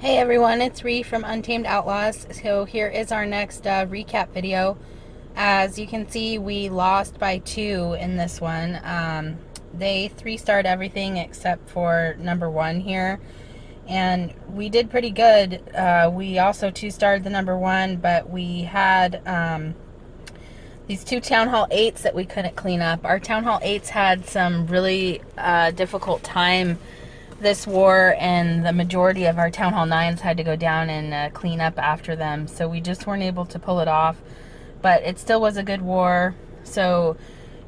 Hey everyone, it's Ree from Untamed Outlaws. So here is our next recap video. As you can see, we lost by 2 in this one. They 3-starred everything except for number 1 here. And we did pretty good. We also 2-starred the number 1, but we had these 2 Town Hall 8s that we couldn't clean up. Our Town Hall 8s had some really difficult time this war, and the majority of our Town Hall 9s had to go down and clean up after them, so we just weren't able to pull it off, but it still was a good war. So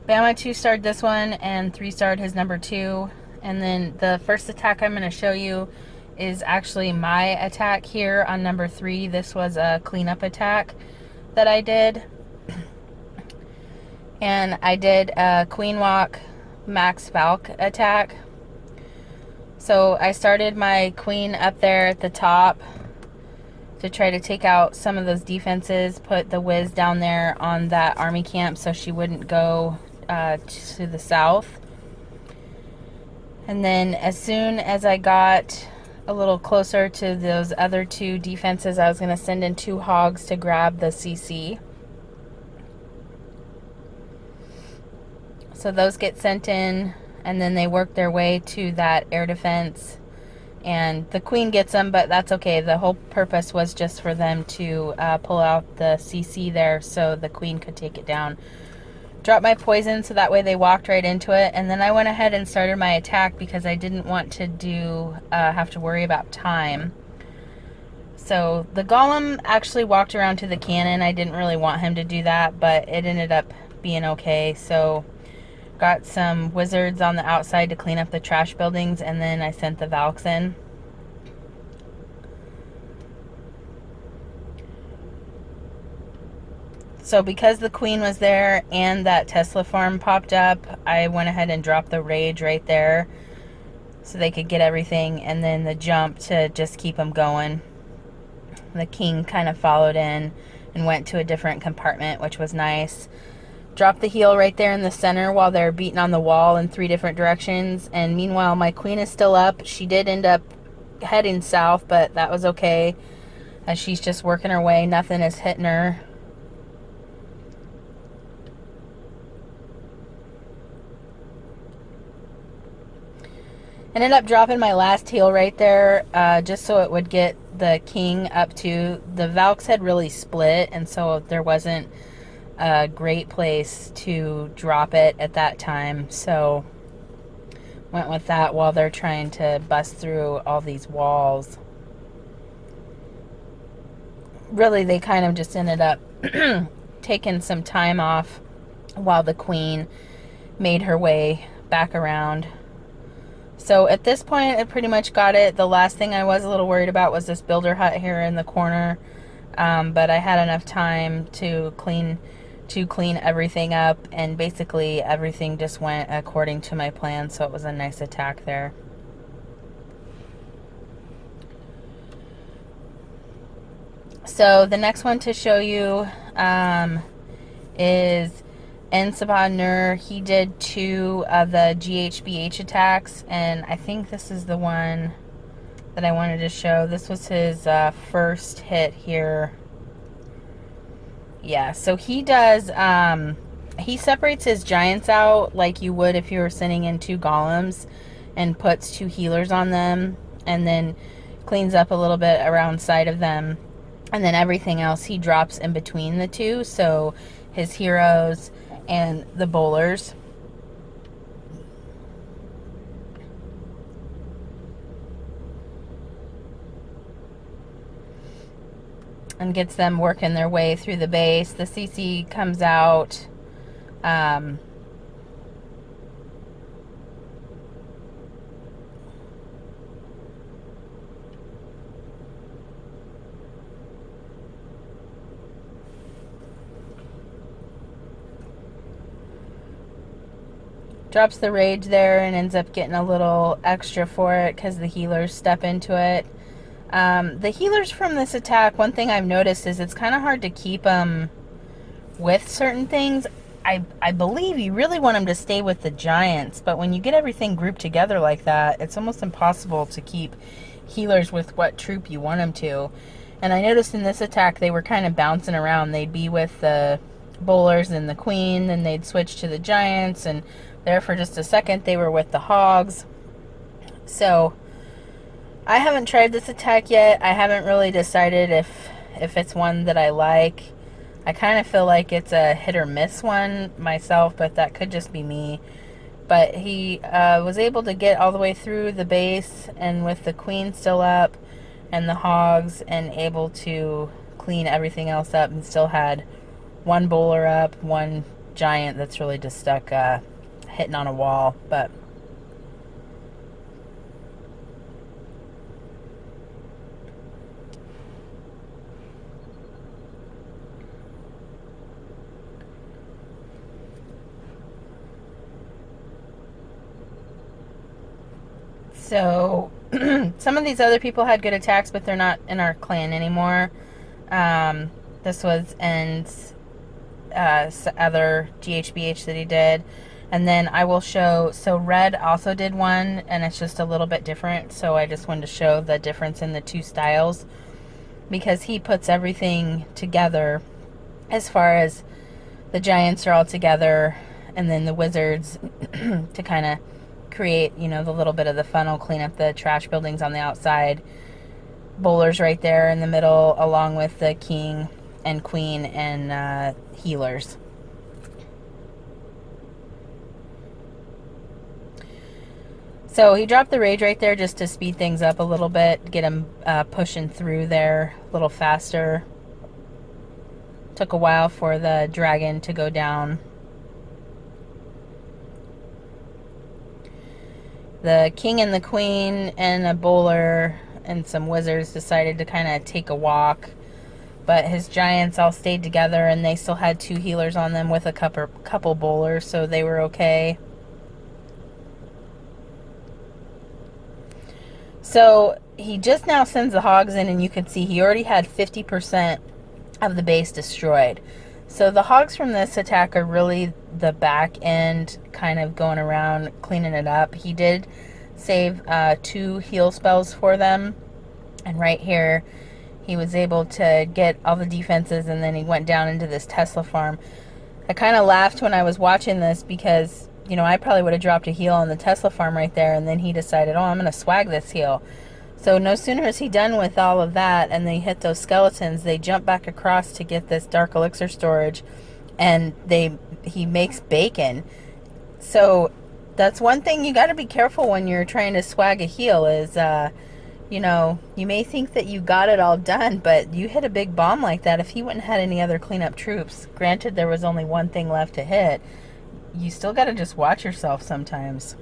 Bama 2-starred this one and 3-starred his number 2, and then the first attack I'm going to show you is actually my attack here on number 3. This was a cleanup attack that I did, and I did a Queen Walk Max Falk attack. So I started my queen up there at the top to try to take out some of those defenses, put the whiz down there on that army camp so she wouldn't go to the south. And then as soon as I got a little closer to those other 2 defenses, I was going to send in 2 hogs to grab the CC. So those get sent in, and then they work their way to that air defense, and the queen gets them, but that's okay. The whole purpose was just for them to pull out the CC there so the queen could take it down. Drop my poison so that way they walked right into it, and then I went ahead and started my attack because I didn't want to have to worry about time. So the golem actually walked around to the cannon. I didn't really want him to do that, but it ended up being okay. So got some wizards on the outside to clean up the trash buildings, and then I sent the Valks in. So because the queen was there and that Tesla farm popped up, I went ahead and dropped the rage right there so they could get everything, and then the jump to just keep them going. The king kind of followed in and went to a different compartment, which was nice. Drop the heel right there in the center while they're beating on the wall in 3 different directions. And meanwhile, my queen is still up. She did end up heading south, but that was okay, as she's just working her way. Nothing is hitting her. Ended up dropping my last heel right there, just so it would get the king up to. The Valks had really split, and so there wasn't a great place to drop it at that time, so went with that while they're trying to bust through all these walls. Really, they kind of just ended up taking some time off while the queen made her way back around. So at this point, I pretty much got it. The last thing I was a little worried about was this builder hut here in the corner, but I had enough time to clean everything up, and basically everything just went according to my plan, so it was a nice attack there. So the next one to show you is Ensabah Nur. He did 2 of the GHBH attacks, and I think this is the one that I wanted to show. This was his first hit here. Yeah, so he does, he separates his giants out like you would if you were sending in 2 golems, and puts 2 healers on them, and then cleans up a little bit around side of them, and then everything else he drops in between the 2, so his heroes and the bowlers. And gets them working their way through the base. The CC comes out. Drops the rage there and ends up getting a little extra for it because the healers step into it. The healers from this attack, one thing I've noticed is it's kind of hard to keep them with certain things. I believe you really want them to stay with the giants, but when you get everything grouped together like that, it's almost impossible to keep healers with what troop you want them to. And I noticed in this attack they were kind of bouncing around. They'd be with the bowlers and the queen, then they'd switch to the giants, and there for just a second they were with the hogs. So I haven't tried this attack yet. I haven't really decided if it's one that I like. I kind of feel like it's a hit or miss one myself, but that could just be me. But he was able to get all the way through the base, and with the queen still up and the hogs, and able to clean everything else up, and still had one bowler up, one giant that's really just stuck hitting on a wall. But so some of these other people had good attacks, but they're not in our clan anymore. This was N's other GHBH that he did. And then I will show, so Red also did one, and it's just a little bit different. So I just wanted to show the difference in the two styles, because he puts everything together as far as the giants are all together, and then the wizards to kind of create, you know, the little bit of the funnel, clean up the trash buildings on the outside. Bowlers right there in the middle, along with the king and queen and healers. So he dropped the rage right there just to speed things up a little bit, get him pushing through there a little faster. Took a while for the dragon to go down. The king and the queen and a bowler and some wizards decided to kind of take a walk, but his giants all stayed together, and they still had two healers on them with a couple bowlers, so they were okay. So he just now sends the hogs in, and you can see he already had 50% of the base destroyed. So the hogs from this attack are really the back end, kind of going around cleaning it up. He did save 2 heal spells for them, and right here he was able to get all the defenses, and then he went down into this Tesla farm. I kind of laughed when I was watching this, because, you know, I probably would have dropped a heal on the Tesla farm right there, and then he decided, oh, I'm going to swag this heal. So no sooner is he done with all of that and they hit those skeletons, they jump back across to get this dark elixir storage, and he makes bacon. So that's one thing you got to be careful when you're trying to swag a heal is, you know, you may think that you got it all done, but you hit a big bomb like that. If he wouldn't have had any other cleanup troops, granted there was only one thing left to hit, you still got to just watch yourself sometimes.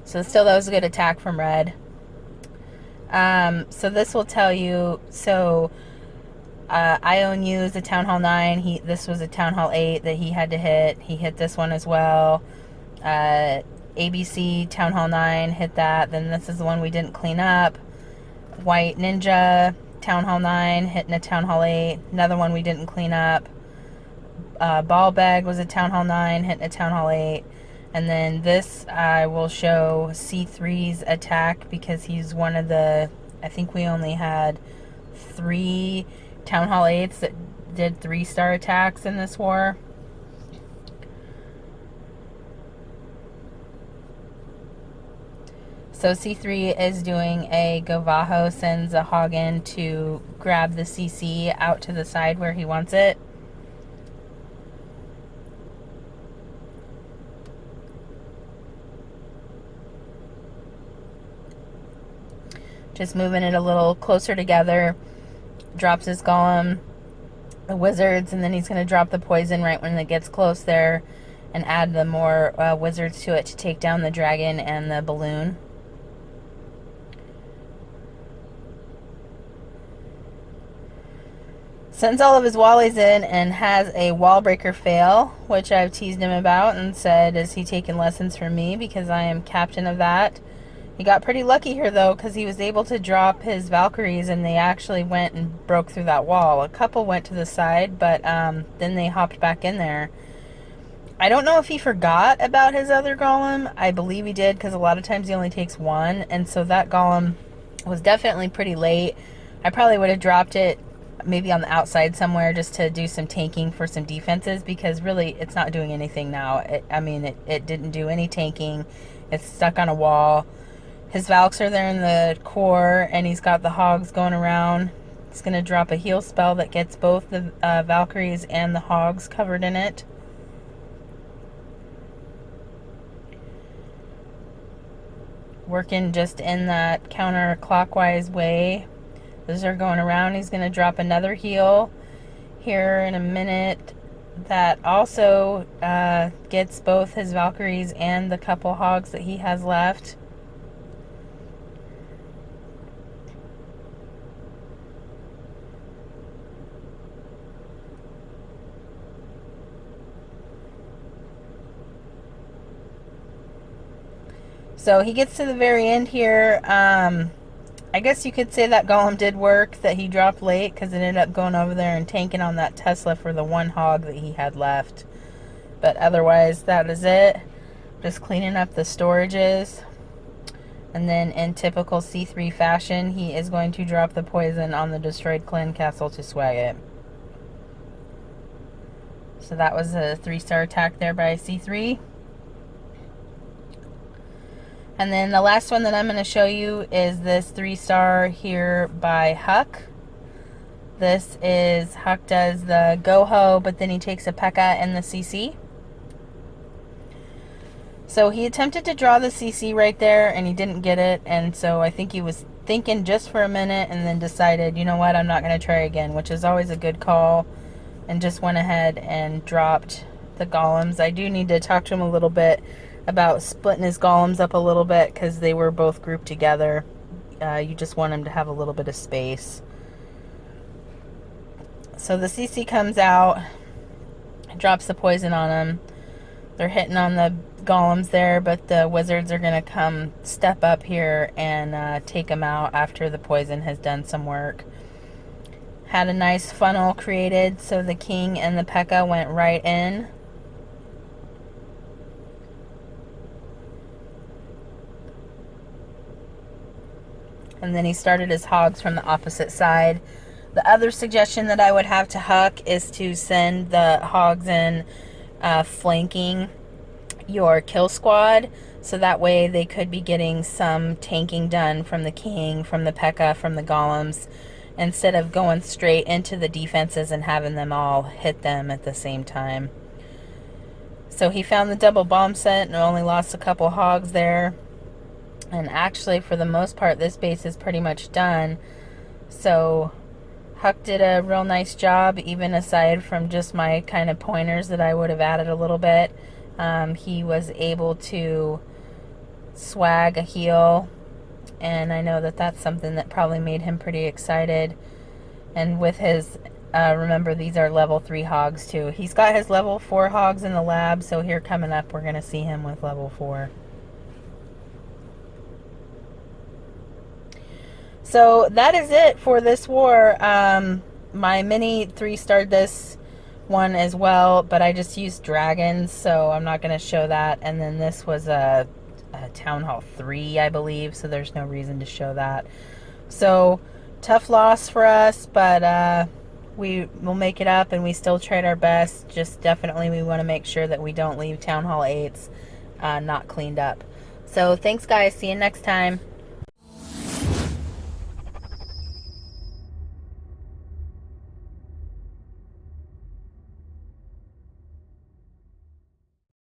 So still, that was a good attack from Red. So this will tell you, so I own you is a Town Hall 9. This was a Town Hall 8 that he had to hit. He hit this one as well. ABC Town Hall 9 hit that. Then this is the one we didn't clean up. White Ninja Town Hall 9 hitting a Town Hall 8. Another one we didn't clean up. Ball Bag was a Town Hall 9 hitting a Town Hall 8. And then this I will show C3's attack, because he's one of the, I think we only had 3 Town Hall 8s that did 3-star attacks in this war. So C3 is doing a govaho, sends a hog in to grab the CC out to the side where he wants it. Just moving it a little closer together. Drops his golem, the wizards, and then he's going to drop the poison right when it gets close there, and add the more wizards to it to take down the dragon and the balloon. Sends all of his wallies in and has a wall breaker fail, which I've teased him about and said, is he taking lessons from me, because I am captain of that. He got pretty lucky here, though, because he was able to drop his Valkyries, and they actually went and broke through that wall. A couple went to the side, but then they hopped back in there. I don't know if he forgot about his other golem. I believe he did, because a lot of times he only takes one, and so that golem was definitely pretty late. I probably would have dropped it maybe on the outside somewhere just to do some tanking for some defenses, because really it's not doing anything now. It didn't do any tanking. It's stuck on a wall. His Valks are there in the core, and he's got the hogs going around. He's going to drop a heal spell that gets both the Valkyries and the hogs covered in it. Working just in that counterclockwise way. Those are going around. He's going to drop another heal here in a minute that also gets both his Valkyries and the couple hogs that he has left. So he gets to the very end here. I guess you could say that golem did work, that he dropped late, because it ended up going over there and tanking on that Tesla for the one hog that he had left. But otherwise, that is it. Just cleaning up the storages. And then in typical C3 fashion, he is going to drop the poison on the destroyed clan castle to swag it. So that was a 3-star attack there by C3. And then the last one that I'm going to show you is this 3-star here by Huck. This is, Huck does the goho, but then he takes a P.E.K.K.A. and the CC. So he attempted to draw the CC right there, and he didn't get it. And so I think he was thinking just for a minute and then decided, you know what, I'm not going to try again, which is always a good call. And just went ahead and dropped the golems. I do need to talk to him a little bit about splitting his golems up a little bit, because they were both grouped together. You just want him to have a little bit of space. So the CC comes out, drops the poison on him. They're hitting on the golems there, but the wizards are going to come step up here and take them out after the poison has done some work. Had a nice funnel created, so the king and the P.E.K.K.A. went right in. And then he started his hogs from the opposite side. The other suggestion that I would have to Huck is to send the hogs in flanking your kill squad, so that way they could be getting some tanking done from the king, from the P.E.K.K.A., from the golems, instead of going straight into the defenses and having them all hit them at the same time. So he found the double bomb set and only lost a couple hogs there. And actually, for the most part, this base is pretty much done. So Huck did a real nice job, even aside from just my kind of pointers that I would have added a little bit. He was able to swag a heal, and I know that that's something that probably made him pretty excited. And with his, remember, these are level 3 hogs too. He's got his level 4 hogs in the lab, so here coming up, we're going to see him with level 4. So that is it for this war. My mini 3-starred this one as well, but I just used dragons, so I'm not going to show that. And then this was a Town Hall 3, I believe, so there's no reason to show that. So tough loss for us, but we will make it up, and we still tried our best. Just definitely we want to make sure that we don't leave Town Hall 8s not cleaned up. So thanks, guys. See you next time.